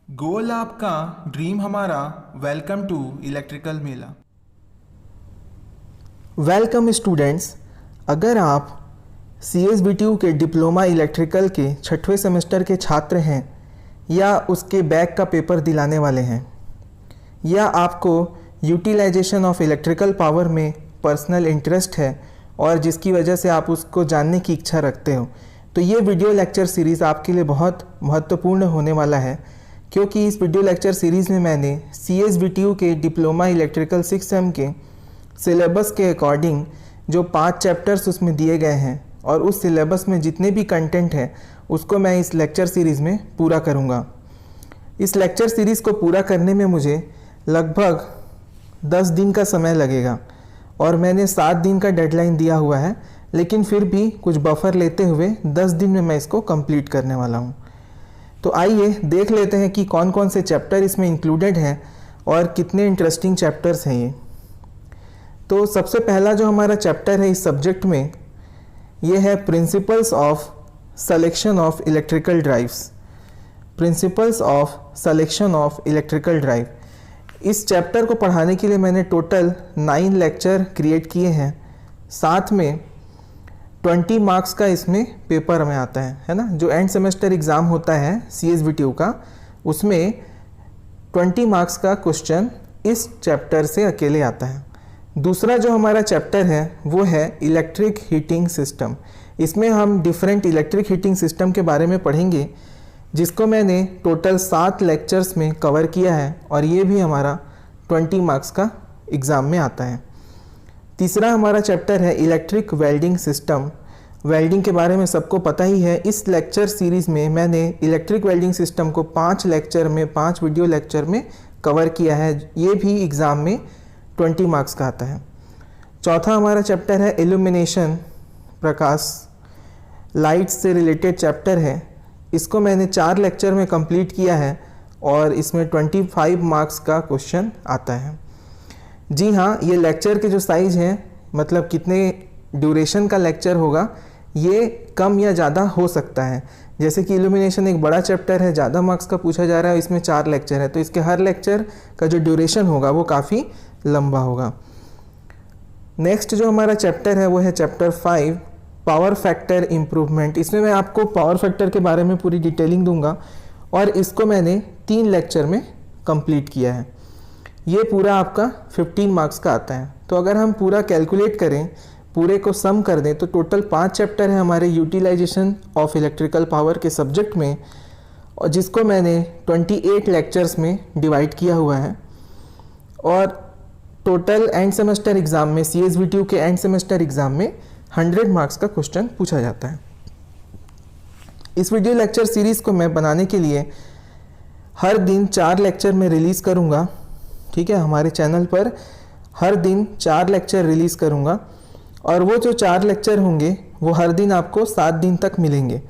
गोल आपका ड्रीम हमारा। Welcome to electrical Mela. Welcome students. अगर आप CSBTU के डिप्लोमा इलेक्ट्रिकल के 6वें सेमेस्टर के छात्र हैं या उसके बैक का पेपर दिलाने वाले हैं या आपको यूटिलाइजेशन ऑफ इलेक्ट्रिकल पावर में पर्सनल इंटरेस्ट है और जिसकी वजह से आप उसको जानने की इच्छा रखते हो, तो ये वीडियो लेक्चर सीरीज़ आपके लिए बहुत महत्वपूर्ण होने वाला है, क्योंकि इस वीडियो लेक्चर सीरीज़ में मैंने CSBTU के डिप्लोमा इलेक्ट्रिकल 6 सेम के सिलेबस के अकॉर्डिंग जो 5 चैप्टर्स उसमें दिए गए हैं और उस सिलेबस में जितने भी कंटेंट है उसको मैं इस लेक्चर सीरीज़ में पूरा करूँगा। इस लेक्चर सीरीज़ को पूरा करने में मुझे लगभग 10 दिन का समय लगेगा और मैंने 7 दिन का डेडलाइन दिया हुआ है, लेकिन फिर भी कुछ बफर लेते हुए 10 दिन में मैं इसको कंप्लीट करने वाला हूँ। तो आइए देख लेते हैं कि कौन कौन से चैप्टर इसमें इंक्लूडेड हैं और कितने इंटरेस्टिंग चैप्टर्स हैं ये। तो सबसे पहला जो हमारा चैप्टर है इस सब्जेक्ट में, ये है principles of selection of electrical drives. Principles of selection of electrical drive. इस चैप्टर को पढ़ाने के लिए मैंने टोटल 9 लेक्चर क्रिएट किए हैं। साथ में 20 मार्क्स का इसमें पेपर में आता है ना। जो एंड सेमेस्टर एग्ज़ाम होता है CSBTU का, उसमें 20 मार्क्स का क्वेश्चन इस चैप्टर से अकेले आता है। दूसरा जो हमारा चैप्टर है वो है इलेक्ट्रिक हीटिंग सिस्टम। इसमें हम डिफरेंट इलेक्ट्रिक हीटिंग सिस्टम के बारे में पढ़ेंगे, जिसको मैंने टोटल 7 लेक्चर्स में कवर किया है और ये भी हमारा 20 मार्क्स का एग्ज़ाम में आता है। तीसरा हमारा चैप्टर है इलेक्ट्रिक वेल्डिंग सिस्टम। वेल्डिंग के बारे में सबको पता ही है। इस लेक्चर सीरीज़ में मैंने इलेक्ट्रिक वेल्डिंग सिस्टम को 5 लेक्चर में 5 वीडियो लेक्चर में कवर किया है। ये भी एग्ज़ाम में 20 मार्क्स का आता है। चौथा हमारा चैप्टर है इल्यूमिनेशन, प्रकाश, लाइट्स से रिलेटेड चैप्टर है। इसको मैंने 4 लेक्चर में कंप्लीट किया है और इसमें 25 मार्क्स का क्वेश्चन आता है। जी हाँ, ये लेक्चर के जो साइज़ हैं, मतलब कितने ड्यूरेशन का लेक्चर होगा, ये कम या ज़्यादा हो सकता है। जैसे कि इल्यूमिनेशन एक बड़ा चैप्टर है, ज़्यादा मार्क्स का पूछा जा रहा है, इसमें 4 लेक्चर है, तो इसके हर लेक्चर का जो ड्यूरेशन होगा वो काफ़ी लंबा होगा। नेक्स्ट जो हमारा चैप्टर है वो है चैप्टर 5, पावर फैक्टर इम्प्रूवमेंट। इसमें मैं आपको पावर फैक्टर के बारे में पूरी डिटेलिंग दूंगा और इसको मैंने 3 लेक्चर में कंप्लीट किया है। ये पूरा आपका 15 मार्क्स का आता है। तो अगर हम पूरा कैलकुलेट करें, पूरे को सम कर दें, तो टोटल 5 चैप्टर है हमारे यूटिलाइजेशन ऑफ इलेक्ट्रिकल पावर के सब्जेक्ट में, और जिसको मैंने 28 लेक्चर्स में डिवाइड किया हुआ है। और टोटल एंड सेमेस्टर एग्ज़ाम में, CSBTU के एंड सेमेस्टर एग्ज़ाम में 100 मार्क्स का क्वेश्चन पूछा जाता है। इस वीडियो लेक्चर सीरीज़ को मैं बनाने के लिए हर दिन 4 लेक्चर में रिलीज़ करूँगा। ठीक है, हमारे चैनल पर हर दिन 4 लेक्चर रिलीज़ करूँगा और वो जो 4 लेक्चर होंगे वो हर दिन आपको 7 दिन तक मिलेंगे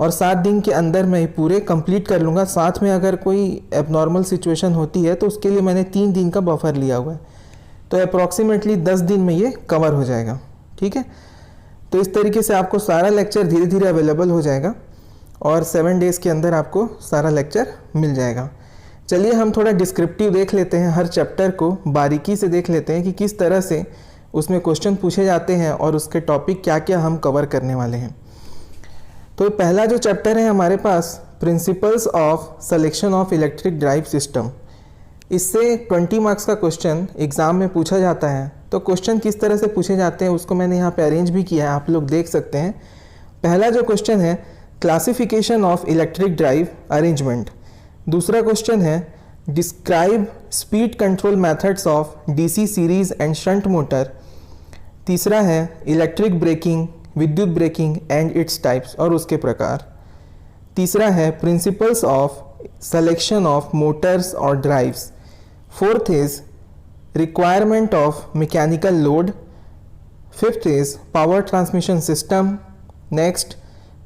और 7 दिन के अंदर मैं पूरे कंप्लीट कर लूँगा। साथ में अगर कोई एबनॉर्मल सिचुएशन होती है तो उसके लिए मैंने 3 दिन का बफर लिया हुआ है, तो अप्रॉक्सीमेटली 10 दिन में ये कवर हो जाएगा। ठीक है, तो इस तरीके से आपको सारा लेक्चर धीरे धीरे अवेलेबल हो जाएगा और 7 डेज़ के अंदर आपको सारा लेक्चर मिल जाएगा। चलिए हम थोड़ा डिस्क्रिप्टिव देख लेते हैं, हर चैप्टर को बारीकी से देख लेते हैं कि किस तरह से उसमें क्वेश्चन पूछे जाते हैं और उसके टॉपिक क्या क्या हम कवर करने वाले हैं। तो पहला जो चैप्टर है हमारे पास, principles of selection of electric drive system. इससे 20 मार्क्स का क्वेश्चन एग्ज़ाम में पूछा जाता है। तो क्वेश्चन किस तरह से पूछे जाते हैं उसको मैंने यहाँ पे अरेंज भी किया है, आप लोग देख सकते हैं। पहला जो क्वेश्चन है, classification of electric drive arrangement. दूसरा क्वेश्चन है, describe speed control methods of DC series and shunt motor. तीसरा है इलेक्ट्रिक ब्रेकिंग, विद्युत ब्रेकिंग एंड इट्स टाइप्स और उसके प्रकार। तीसरा है principles of selection of motors और drives. Fourth is requirement of mechanical load. Fifth is power transmission system. Next,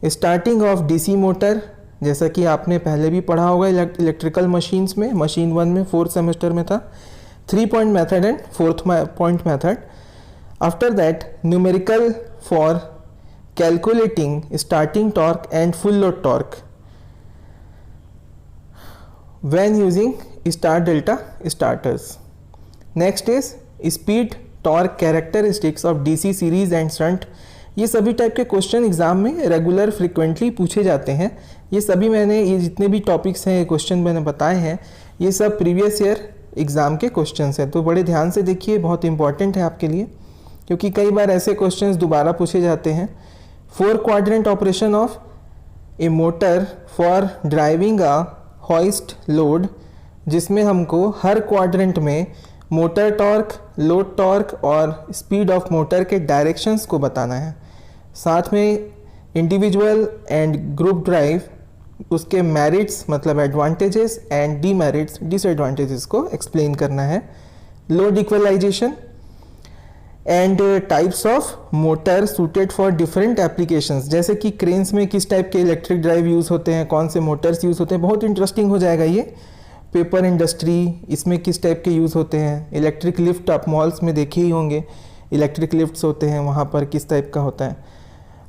starting of DC motor, जैसा कि आपने पहले भी पढ़ा होगा इलेक्ट्रिकल मशीन्स में, मशीन 1 में 4th सेमेस्टर में था, 3 point method and 4th point method. After that numerical for calculating starting torque and full load torque. when using star delta starters. Next is speed torque characteristics of DC series and shunt. ये सभी type के question exam में regular frequently पूछे जाते हैं। ये सभी ये जितने भी टॉपिक्स हैं, क्वेश्चन मैंने बताए हैं, ये सब प्रीवियस ईयर एग्ज़ाम के क्वेश्चंस हैं। तो बड़े ध्यान से देखिए, बहुत इंपॉर्टेंट है आपके लिए, क्योंकि कई बार ऐसे क्वेश्चंस दोबारा पूछे जाते हैं। 4 quadrant operation of a motor for driving a hoist load, जिसमें हमको हर क्वाड्रेंट में मोटर टॉर्क, लोड टॉर्क और स्पीड ऑफ मोटर के डायरेक्शंस को बताना है। साथ में इंडिविजुअल एंड ग्रुप ड्राइव, उसके मेरिट्स मतलब एडवांटेजेस एंड डीमेरिट्स, डिसएडवांटेजेस को एक्सप्लेन करना है। Load equalisation and types of motor suited for different applications, जैसे कि क्रेन्स में किस टाइप के इलेक्ट्रिक ड्राइव यूज़ होते हैं, कौन से मोटर्स यूज़ होते हैं, बहुत इंटरेस्टिंग हो जाएगा ये। पेपर इंडस्ट्री, इसमें किस टाइप के यूज़ होते हैं। इलेक्ट्रिक लिफ्ट आप मॉल्स में देखे ही होंगे, इलेक्ट्रिक लिफ्ट्स होते हैं, वहाँ पर किस टाइप का होता है।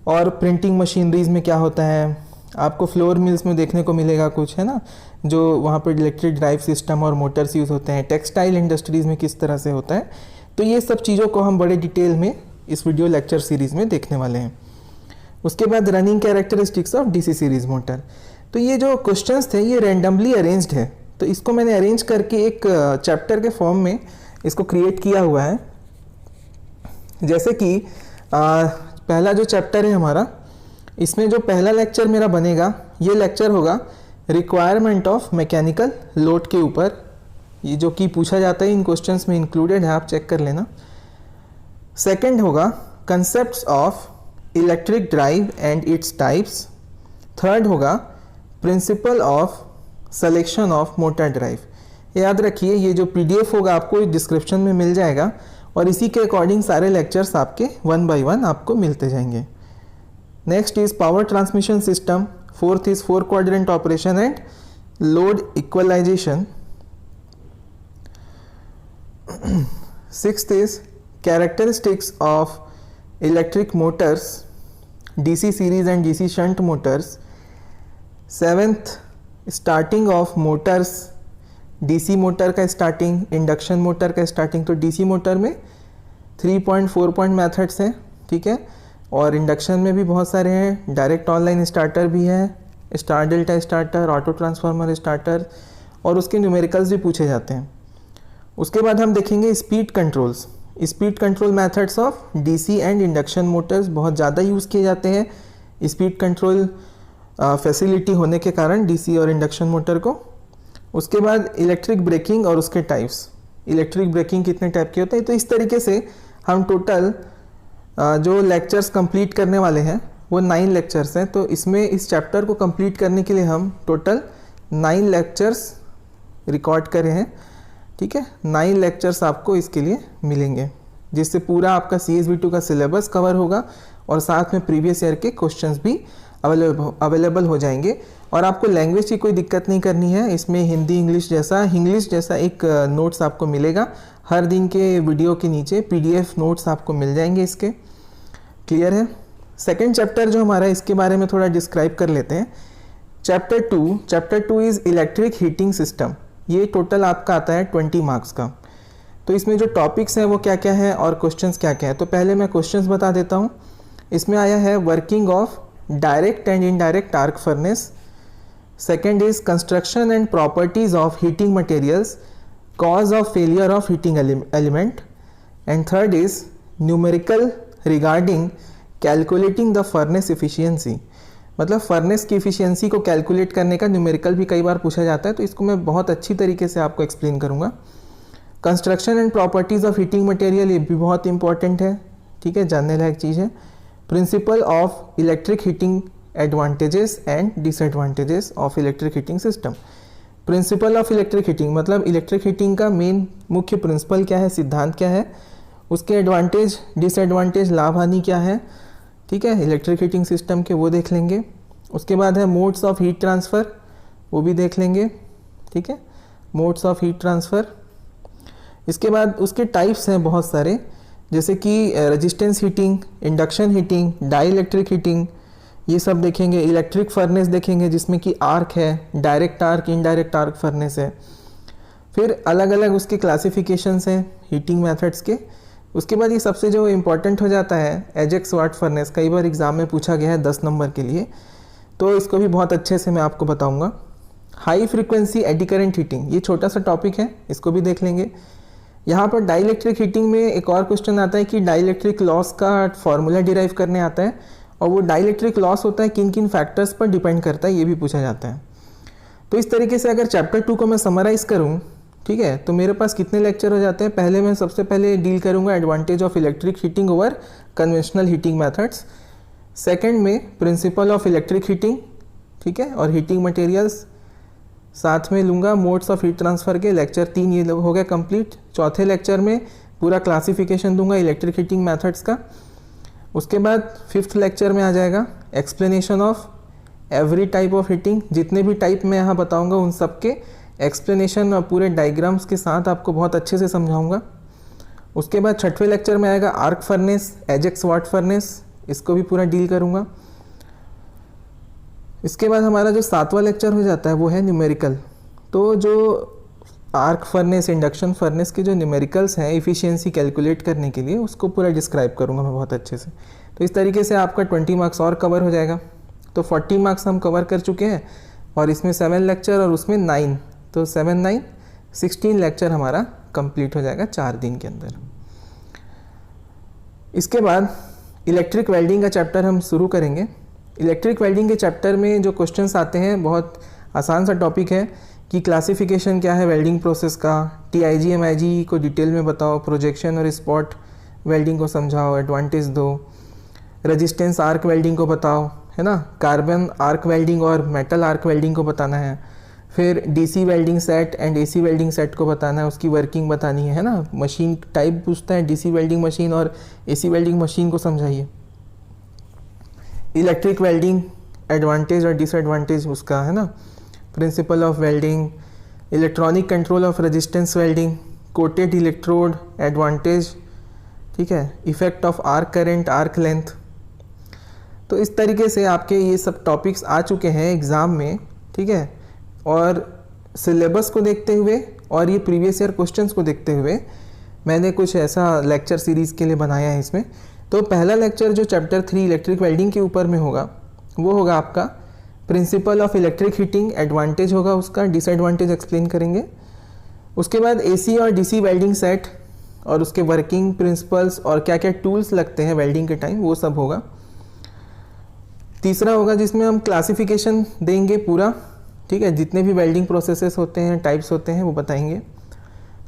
और प्रिंटिंग मशीनरीज में क्या होता है, आपको फ्लोर मिल्स में देखने को मिलेगा कुछ, है ना, जो वहाँ पर इलेक्ट्रिक ड्राइव सिस्टम और मोटर्स यूज़ होते हैं। टेक्सटाइल इंडस्ट्रीज़ में किस तरह से होता है। तो ये सब चीज़ों को हम बड़े डिटेल में इस वीडियो लेक्चर सीरीज़ में देखने वाले हैं। उसके बाद running characteristics of DC series motor. तो ये जो क्वेश्चंस थे ये रैंडमली अरेंज्ड है, तो इसको मैंने अरेंज करके एक चैप्टर के फॉर्म में इसको क्रिएट किया हुआ है। जैसे कि पहला जो चैप्टर है हमारा, इसमें जो पहला लेक्चर मेरा बनेगा, ये लेक्चर होगा रिक्वायरमेंट ऑफ मैकेनिकल लोड के ऊपर। ये जो कि पूछा जाता है इन क्वेश्चंस में इंक्लूडेड है, आप चेक कर लेना। सेकंड होगा concepts of electric drive and its types. Third होगा principle of selection of motor drive. याद रखिए, ये जो पीडीएफ होगा आपको डिस्क्रिप्शन में मिल जाएगा और इसी के अकॉर्डिंग सारे लेक्चर्स आपके 1 by 1 आपको मिलते जाएंगे। Next is power transmission system. Fourth is 4 quadrant operation and load equalisation. Sixth is characteristics of electric motors, DC series and DC shunt motors. Seventh, starting of motors, DC motor का starting, induction motor का starting. तो DC motor में 3 point 4 point methods हैं, ठीक है, और induction में भी बहुत सारे हैं। डायरेक्ट ऑनलाइन स्टार्टर भी है, star delta starter, auto transformer starter, और उसके न्यूमेरिकल्स भी पूछे जाते हैं। उसके बाद हम देखेंगे speed controls. Speed control methods of DC and induction Motors बहुत ज़्यादा यूज़ किए जाते हैं स्पीड कंट्रोल फैसिलिटी होने के कारण डीसी और इंडक्शन मोटर को। उसके बाद इलेक्ट्रिक ब्रेकिंग और उसके टाइप्स। इलेक्ट्रिक ब्रेकिंग कितने टाइप के होते हैं, तो इस तरीके से हम टोटल जो लेक्चर्स कंप्लीट करने वाले हैं वो 9 लेक्चर्स हैं। तो इसमें इस चैप्टर को कंप्लीट करने के लिए हम टोटल 9 लेक्चर्स रिकॉर्ड करे हैं, ठीक है। 9 लेक्चर्स आपको इसके लिए मिलेंगे, जिससे पूरा आपका CSV2 का सिलेबस कवर होगा और साथ में प्रीवियस ईयर के क्वेश्चंस भी अवेलेबल हो जाएंगे। और आपको लैंग्वेज की कोई दिक्कत नहीं करनी है, इसमें हिंदी इंग्लिश जैसा एक नोट्स आपको मिलेगा। हर दिन के वीडियो के नीचे PDF नोट्स आपको मिल जाएंगे इसके। क्लियर है। सेकेंड चैप्टर जो हमारा, इसके बारे में थोड़ा डिस्क्राइब कर लेते हैं। Chapter 2 is electric heating system. ये टोटल आपका आता है 20 मार्क्स का। तो इसमें जो टॉपिक्स हैं वो क्या क्या है और क्वेश्चंस क्या क्या है, तो पहले मैं क्वेश्चंस बता देता हूँ। इसमें आया है working of direct and indirect arc furnace. Second is construction and properties of heating materials, cause of failure of heating element. And third is numerical regarding calculating the furnace efficiency. मतलब furnace की efficiency को calculate करने का numerical भी कई बार पूछा जाता है, तो इसको मैं बहुत अच्छी तरीके से आपको एक्सप्लेन करूँगा। Construction and properties of heating material, ये भी बहुत इंपॉर्टेंट है, ठीक है, जानने लायक चीज़ है। Principle of electric heating, advantages and disadvantages of electric heating system. Principle of electric heating मतलब इलेक्ट्रिक हीटिंग का मेन मुख्य प्रिंसिपल क्या है, सिद्धांत क्या है, उसके एडवांटेज डिसएडवांटेज, लाभ हानि क्या है, ठीक है, इलेक्ट्रिक हीटिंग सिस्टम के, वो देख लेंगे। उसके बाद है मोड्स ऑफ हीट ट्रांसफ़र, वो भी देख लेंगे, ठीक है, मोड्स ऑफ हीट ट्रांसफ़र। इसके बाद उसके टाइप्स हैं बहुत सारे, जैसे कि resistance heating, induction heating, dielectric heating, ये सब देखेंगे। इलेक्ट्रिक फर्नेस देखेंगे जिसमें कि आर्क है, direct arc, indirect arc furnace है। फिर अलग अलग उसके क्लासिफिकेशंस हैं हीटिंग मेथड्स के। उसके बाद ये सबसे जो इम्पोर्टेंट हो जाता है एजेक्स वाट फर्नेस, कई बार एग्जाम में पूछा गया है 10 नंबर के लिए, तो इसको भी बहुत अच्छे से मैं आपको बताऊंगा। High frequency eddy current heating, ये छोटा सा टॉपिक है, इसको भी देख लेंगे। यहाँ पर डाइलेक्ट्रिक हीटिंग में एक और क्वेश्चन आता है कि डाइलेक्ट्रिक लॉस का फॉर्मूला डिराइव करने आता है, और वो डाइलेक्ट्रिक लॉस होता है किन किन फैक्टर्स पर डिपेंड करता है, ये भी पूछा जाता है। तो इस तरीके से अगर चैप्टर 2 को मैं समराइज़ करूँ, ठीक है, तो मेरे पास कितने लेक्चर हो जाते हैं। पहले मैं सबसे पहले डील करूँगा advantage of electric heating over conventional heating methods. Second में प्रिंसिपल ऑफ इलेक्ट्रिक हीटिंग, ठीक है, और हीटिंग मटेरियल्स। साथ में लूँगा मोड्स ऑफ हीट ट्रांसफ़र के लेक्चर 3, ये हो गया कंप्लीट। चौथे लेक्चर में पूरा क्लासिफिकेशन दूंगा इलेक्ट्रिक हीटिंग मेथड्स का। उसके बाद 5th लेक्चर में आ जाएगा explanation of every type of heating, जितने भी टाइप मैं यहाँ बताऊँगा उन सब के एक्सप्लेनेशन और पूरे डायग्राम्स के साथ आपको बहुत अच्छे से समझाऊंगा। उसके बाद 6वें लेक्चर में आएगा आर्क फर्नेस, एजेक्स वाट फर्नेस, इसको भी पूरा डील करूंगा। इसके बाद हमारा जो 7वां लेक्चर हो जाता है वो है न्यूमेरिकल। तो जो आर्क फर्नेस, इंडक्शन फर्नेस के जो न्यूमेरिकल्स हैं इफ़िशियंसी कैलकुलेट करने के लिए, उसको पूरा डिस्क्राइब करूंगा मैं बहुत अच्छे से। तो इस तरीके से आपका 20 मार्क्स और कवर हो जाएगा। तो 40 मार्क्स हम कवर कर चुके हैं, और इसमें 7 लेक्चर और उसमें 9, तो 7 9 16 लेक्चर हमारा कंप्लीट हो जाएगा 4 दिन के अंदर। इसके बाद इलेक्ट्रिक वेल्डिंग का चैप्टर हम शुरू करेंगे। इलेक्ट्रिक वेल्डिंग के चैप्टर में जो क्वेश्चंस आते हैं, बहुत आसान सा टॉपिक है कि क्लासिफिकेशन क्या है वेल्डिंग प्रोसेस का, TIG MIG को डिटेल में बताओ, प्रोजेक्शन और स्पॉट वेल्डिंग को समझाओ, एडवांटेज दो, रेजिस्टेंस आर्क वेल्डिंग को बताओ, है ना, कार्बन आर्क वेल्डिंग और मेटल आर्क वेल्डिंग को बताना है, फिर DC welding set and AC welding set को बताना है, उसकी वर्किंग बतानी है ना, मशीन टाइप पूछता है, DC वेल्डिंग मशीन और AC वेल्डिंग मशीन को समझाइए। इलेक्ट्रिक वेल्डिंग एडवांटेज और डिसएडवांटेज उसका, है ना, principle of welding, electronic control of resistance welding, coated electrode advantage, ठीक है, effect of arc current, arc length. तो इस तरीके से आपके ये सब टॉपिक्स आ चुके हैं एग्ज़ाम में, ठीक है। और सिलेबस को देखते हुए और ये प्रीवियस ईयर क्वेश्चंस को देखते हुए मैंने कुछ ऐसा लेक्चर सीरीज़ के लिए बनाया है इसमें। तो पहला लेक्चर जो चैप्टर 3 इलेक्ट्रिक वेल्डिंग के ऊपर में होगा, वो होगा आपका principle of electric heating, advantage होगा उसका, डिसएडवांटेज एक्सप्लेन करेंगे। उसके बाद AC और DC वेल्डिंग सेट और उसके वर्किंग प्रिंसिपल्स और क्या क्या टूल्स लगते हैं वेल्डिंग के टाइम, वो सब होगा। तीसरा होगा जिसमें हम क्लासिफिकेशन देंगे पूरा, ठीक है, जितने भी वेल्डिंग प्रोसेसेस होते हैं, टाइप्स होते हैं, वो बताएंगे।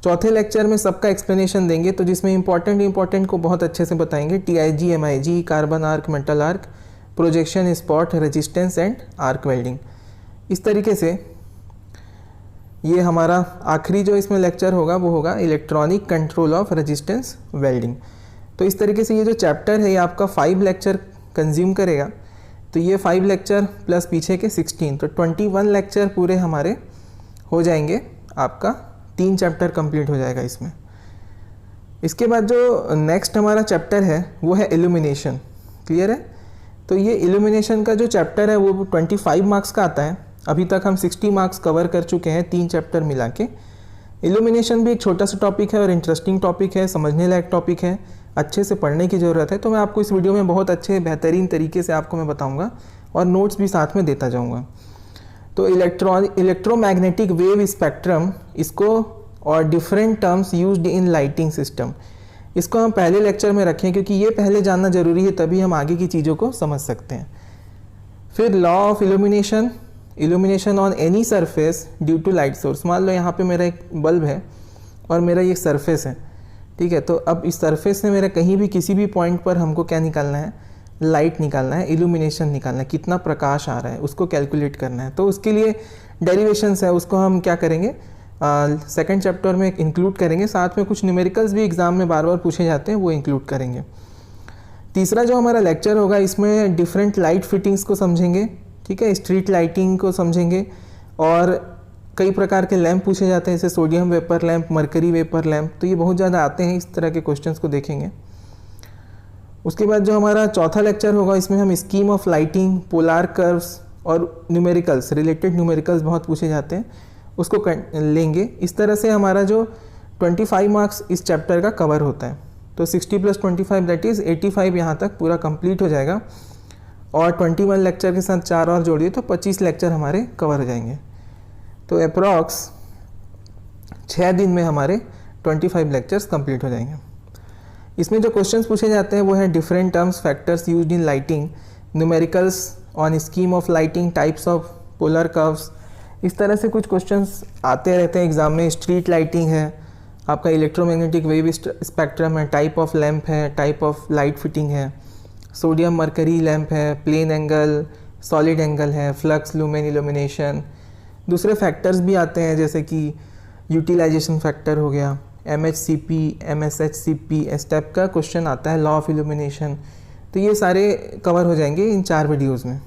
चौथे लेक्चर में सबका एक्सप्लेनेशन देंगे, तो जिसमें इंपॉर्टेंट को बहुत अच्छे से बताएंगे, TIG MIG, carbon arc, metal arc, projection, spot, resistance and arc welding. इस तरीके से ये हमारा आखिरी जो इसमें लेक्चर होगा वो होगा electronic control of resistance welding. तो इस तरीके से ये जो चैप्टर है ये आपका 5 लेक्चर कंज्यूम करेगा। तो ये 5 लेक्चर प्लस पीछे के 16, तो 21 लेक्चर पूरे हमारे हो जाएंगे, आपका 3 चैप्टर कंप्लीट हो जाएगा इसमें। इसके बाद जो नेक्स्ट हमारा चैप्टर है वो है इल्यूमिनेशन, क्लियर है। तो ये इल्यूमिनेशन का जो चैप्टर है वो 25 मार्क्स का आता है। अभी तक हम 60 मार्क्स कवर कर चुके हैं 3 चैप्टर मिला के। इल्यूमिनेशन भी एक छोटा सा टॉपिक है और इंटरेस्टिंग टॉपिक है, समझने लायक टॉपिक है, अच्छे से पढ़ने की ज़रूरत है। तो मैं आपको इस वीडियो में बहुत अच्छे बेहतरीन तरीके से आपको मैं बताऊंगा और नोट्स भी साथ में देता जाऊंगा। तो इलेक्ट्रोमैग्नेटिक वेव स्पेक्ट्रम, इसको और different terms used in lighting system, इसको हम पहले लेक्चर में रखें क्योंकि ये पहले जानना ज़रूरी है, तभी हम आगे की चीज़ों को समझ सकते हैं। फिर law of illumination, illumination on any surface due to light source. मान लो यहाँ पे मेरा एक बल्ब है और मेरा ये सरफेस है, ठीक है। तो अब इस सरफेस से मेरा कहीं भी किसी भी पॉइंट पर हमको क्या निकालना है, लाइट निकालना है, इल्यूमिनेशन निकालना है, कितना प्रकाश आ रहा है उसको कैलकुलेट करना है। तो उसके लिए डेरिवेशंस है, उसको हम क्या करेंगे, सेकंड चैप्टर में इंक्लूड करेंगे। साथ में कुछ न्यूमेरिकल्स भी एग्जाम में बार बार पूछे जाते हैं, वो इंक्लूड करेंगे। तीसरा जो हमारा लेक्चर होगा इसमें डिफरेंट लाइट फिटिंग्स को समझेंगे, ठीक है, स्ट्रीट लाइटिंग को समझेंगे और कई प्रकार के लैंप पूछे जाते हैं, जैसे sodium vapour lamp, mercury vapour lamp, तो ये बहुत ज़्यादा आते हैं, इस तरह के क्वेश्चंस को देखेंगे। उसके बाद जो हमारा चौथा लेक्चर होगा, इसमें हम scheme of lighting, polar curves और न्यूमेरिकल्स, रिलेटेड न्यूमेरिकल्स बहुत पूछे जाते हैं, उसको लेंगे। इस तरह से हमारा जो 25 मार्क्स इस चैप्टर का कवर होता है। तो 60 + 25 दैट इज़ 85 यहाँ तक पूरा कंप्लीट हो जाएगा। और 21 लेक्चर के साथ 4 और जोड़िए तो 25 लेक्चर हमारे कवर हो जाएंगे। तो अप्रॉक्स 6 दिन में हमारे 25 लेक्चर्स कंप्लीट हो जाएंगे। इसमें जो क्वेश्चंस पूछे जाते हैं वो है different terms, factors used in lighting, numericals on scheme of lighting, types of polar curves. इस तरह से कुछ क्वेश्चंस आते रहते हैं एग्जाम में। स्ट्रीट लाइटिंग है, आपका इलेक्ट्रोमैग्नेटिक वेव स्पेक्ट्रम है, टाइप ऑफ लैंप है, टाइप ऑफ लाइट फिटिंग है, सोडियम मरकरी लैंप है, प्लेन एंगल, सॉलिड एंगल है, फ्लक्स, लुमेन, इल्यूमिनेशन। दूसरे फैक्टर्स भी आते हैं जैसे कि यूटिलाइजेशन फैक्टर हो गया, MHCP, MSHCP, इस टाइप का क्वेश्चन आता है, लॉ ऑफ इल्यूमिनेशन। तो ये सारे कवर हो जाएंगे इन 4 वीडियोज़ में।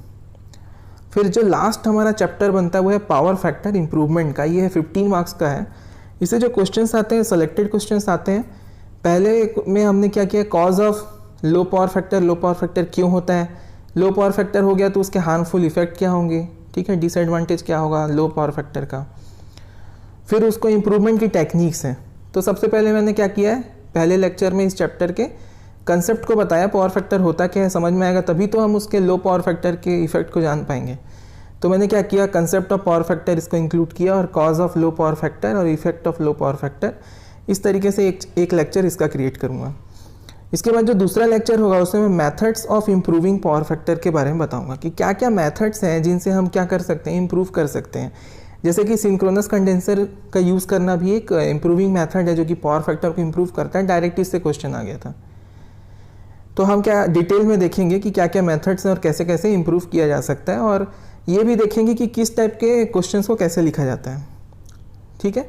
फिर जो लास्ट हमारा चैप्टर बनता है वो है पावर फैक्टर इम्प्रूवमेंट का। ये है 15 मार्क्स का है। इससे जो क्वेश्चंस आते हैं, सेलेक्टेड क्वेश्चंस आते हैं। पहले में हमने क्या किया, cause of low power factor क्यों होता है, लो पावर फैक्टर हो गया तो उसके हार्मफुल इफेक्ट क्या होंगे, ठीक है, डिसएडवांटेज क्या होगा लो पावर फैक्टर का। फिर उसको इम्प्रूवमेंट की टेक्निक्स हैं। तो सबसे पहले मैंने क्या किया है, पहले लेक्चर में इस चैप्टर के कंसेप्ट को बताया, पावर फैक्टर होता क्या है समझ में आएगा, तभी तो हम उसके लो पावर फैक्टर के इफेक्ट को जान पाएंगे। तो मैंने क्या किया, कंसेप्ट ऑफ पावर फैक्टर इसको इंक्लूड किया और cause of low power factor और effect of low power factor, इस तरीके से एक लेक्चर इसका क्रिएट करूँगा। इसके बाद जो दूसरा लेक्चर होगा उसमें मैं methods of improving power factor के बारे में बताऊंगा कि क्या क्या मेथड्स हैं जिनसे हम क्या कर सकते हैं, इम्प्रूव कर सकते हैं। जैसे कि सिंक्रोनस कंडेंसर का यूज़ करना भी एक इम्प्रूविंग मेथड है जो कि पावर फैक्टर को इम्प्रूव करता है। डायरेक्ट इससे क्वेश्चन आ गया था। तो हम क्या डिटेल में देखेंगे कि क्या क्या मेथड्स हैं और कैसे कैसे इम्प्रूव किया जा सकता है, और ये भी देखेंगे कि किस टाइप के क्वेश्चंस को कैसे लिखा जाता है, ठीक है।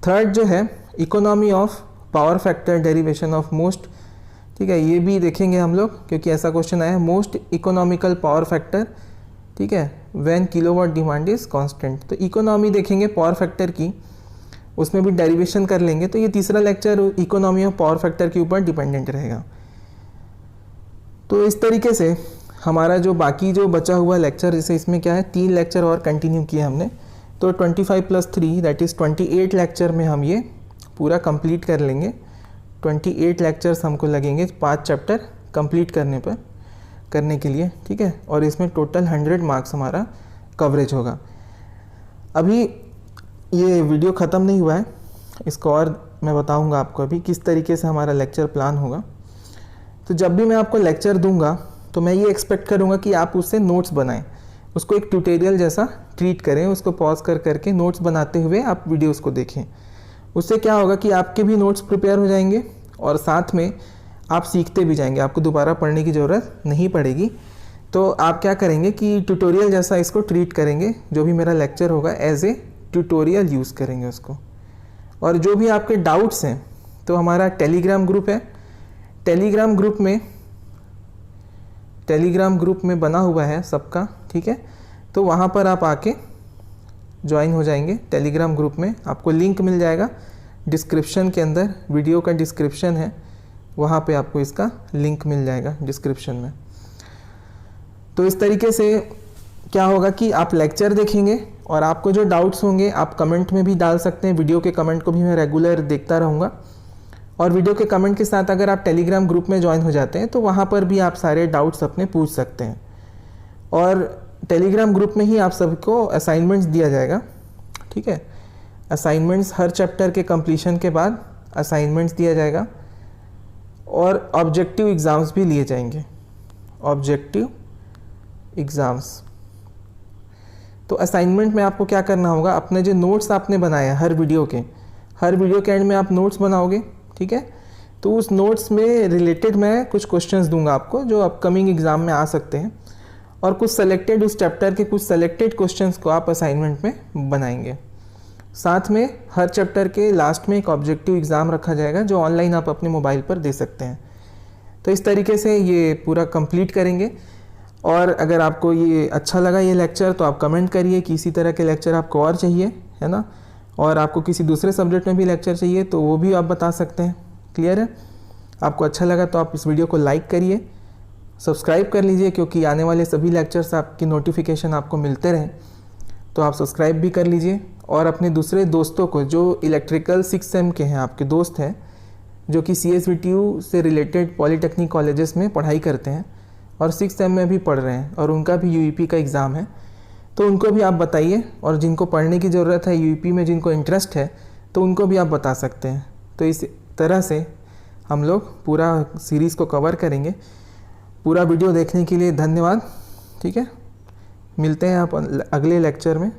थर्ड जो है economy of power factor derivation of most, ठीक है, ये भी देखेंगे हम लोग क्योंकि ऐसा क्वेश्चन आया है, मोस्ट इकोनॉमिकल पावर फैक्टर, ठीक है, when kilowatt demand is constant. तो इकोनॉमी देखेंगे पावर फैक्टर की, उसमें भी डेरिवेशन कर लेंगे। तो ये तीसरा lecture economy of power factor के ऊपर डिपेंडेंट रहेगा। तो इस तरीके से हमारा जो बाकी जो बचा हुआ लेक्चर, जैसे इसमें क्या है 3 लेक्चर और कंटिन्यू किए हमने, तो 25 + 3 दैट इज़ 28 लेक्चर में हम ये पूरा कंप्लीट कर लेंगे। 28 लेक्चर्स हमको लगेंगे 5 चैप्टर कंप्लीट करने के लिए, ठीक है। और इसमें टोटल 100 मार्क्स हमारा कवरेज होगा। अभी ये वीडियो ख़त्म नहीं हुआ है, इसको और मैं बताऊंगा आपको अभी किस तरीके से हमारा लेक्चर प्लान होगा। तो जब भी मैं आपको लेक्चर दूंगा तो मैं ये एक्सपेक्ट करूंगा कि आप उससे नोट्स बनाएं, उसको एक ट्यूटोरियल जैसा ट्रीट करें, उसको पॉज करके नोट्स बनाते हुए आप वीडियोस को देखें। उससे क्या होगा कि आपके भी नोट्स प्रिपेयर हो जाएंगे और साथ में आप सीखते भी जाएंगे, आपको दोबारा पढ़ने की ज़रूरत नहीं पड़ेगी। तो आप क्या करेंगे कि ट्यूटोरियल जैसा इसको ट्रीट करेंगे, जो भी मेरा लेक्चर होगा एज ए ट्यूटोरियल यूज़ करेंगे उसको। और जो भी आपके डाउट्स हैं तो हमारा टेलीग्राम ग्रुप है, टेलीग्राम ग्रुप में बना हुआ है सबका, ठीक है। तो वहाँ पर आप आके ज्वाइन हो जाएंगे टेलीग्राम ग्रुप में, आपको लिंक मिल जाएगा डिस्क्रिप्शन के अंदर, वीडियो का डिस्क्रिप्शन है, वहाँ पे आपको इसका लिंक मिल जाएगा डिस्क्रिप्शन में। तो इस तरीके से क्या होगा कि आप लेक्चर देखेंगे और आपको जो डाउट्स होंगे आप कमेंट में भी डाल सकते हैं। वीडियो के कमेंट को भी मैं रेगुलर देखता रहूँगा, और वीडियो के कमेंट के साथ अगर आप टेलीग्राम ग्रुप में ज्वाइन हो जाते हैं तो वहाँ पर भी आप सारे डाउट्स अपने पूछ सकते हैं। और टेलीग्राम ग्रुप में ही आप सबको असाइनमेंट्स दिया जाएगा, ठीक है। असाइनमेंट्स हर चैप्टर के कंप्लीशन के बाद असाइनमेंट्स दिया जाएगा, और ऑब्जेक्टिव एग्ज़ाम्स भी लिए जाएंगे, ऑब्जेक्टिव एग्ज़ाम्स। तो असाइनमेंट में आपको क्या करना होगा, अपने जो नोट्स आपने बनाए हैं हर वीडियो के एंड में आप नोट्स बनाओगे, ठीक है। तो उस नोट्स में रिलेटेड मैं कुछ क्वेश्चंस दूंगा आपको जो अपकमिंग एग्ज़ाम में आ सकते हैं, और कुछ सेलेक्टेड उस चैप्टर के कुछ सेलेक्टेड क्वेश्चंस को आप असाइनमेंट में बनाएंगे। साथ में हर चैप्टर के लास्ट में एक ऑब्जेक्टिव एग्ज़ाम रखा जाएगा जो ऑनलाइन आप अपने मोबाइल पर दे सकते हैं। तो इस तरीके से ये पूरा कंप्लीट करेंगे। और अगर आपको ये अच्छा लगा ये लेक्चर तो आप कमेंट करिए कि इसी तरह के लेक्चर आपको और चाहिए, है ना। और आपको किसी दूसरे सब्जेक्ट में भी लेक्चर चाहिए तो वो भी आप बता सकते हैं, क्लियर है। आपको अच्छा लगा तो आप इस वीडियो को लाइक करिए, सब्सक्राइब कर लीजिए, क्योंकि आने वाले सभी लेक्चर्स आपकी नोटिफिकेशन आपको मिलते रहें। तो आप सब्सक्राइब भी कर लीजिए और अपने दूसरे दोस्तों को जो इलेक्ट्रिकल 6 सेम के हैं, आपके दोस्त हैं जो कि CSVTU से रिलेटेड पॉलीटेक्निक कॉलेजेस में पढ़ाई करते हैं और 6 सेम में भी पढ़ रहे हैं और उनका भी UEP का एग्ज़ाम है, तो उनको भी आप बताइए। और जिनको पढ़ने की ज़रूरत है, UEP में जिनको इंटरेस्ट है, तो उनको भी आप बता सकते हैं। तो इस तरह से हम लोग पूरा सीरीज़ को कवर करेंगे। पूरा वीडियो देखने के लिए धन्यवाद। ठीक है, मिलते हैं आप अगले लेक्चर में।